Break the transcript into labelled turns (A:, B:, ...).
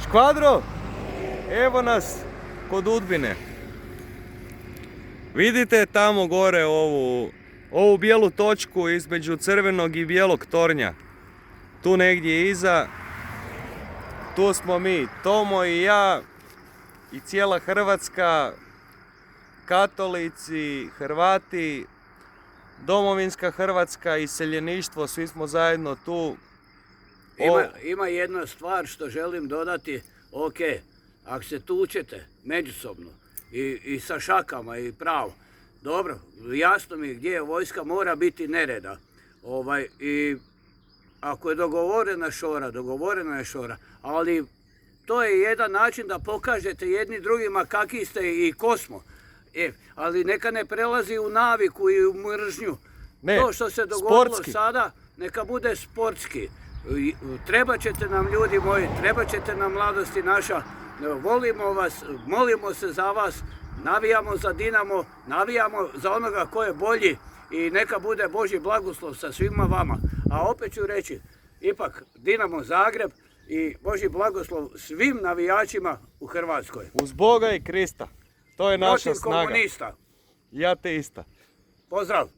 A: Škvadro, evo nas kod Udbine. Vidite tamo gore ovu bijelu točku između crvenog i bijelog tornja. Tu negdje iza. Tu smo mi, Tomo i ja i cijela Hrvatska, katolici, Hrvati, domovinska Hrvatska, iseljeništvo, svi smo zajedno tu.
B: Ima jedna stvar što želim dodati, ok, ako se tučete međusobno i sa šakama i pravo, dobro, jasno mi je gdje je vojska, mora biti nereda. I ako je dogovorena je šora, ali to je jedan način da pokažete jedni drugima kakvi ste i ko smo. Ali neka ne prelazi u naviku i u mržnju. To što se dogodilo
A: sportski.
B: Sada, neka bude sportski. Treba ćete nam, ljudi moji, treba ćete nam, mladosti naša, volimo vas, molimo se za vas, navijamo za Dinamo, navijamo za onoga ko je bolji i neka bude Božji blagoslov sa svima vama. A opet ću reći, ipak Dinamo Zagreb i Božji blagoslov svim navijačima u Hrvatskoj.
A: Uz Boga i Krista. To je naša
B: Protiv
A: snaga.
B: komunista.
A: Ja te ista.
B: Pozdrav!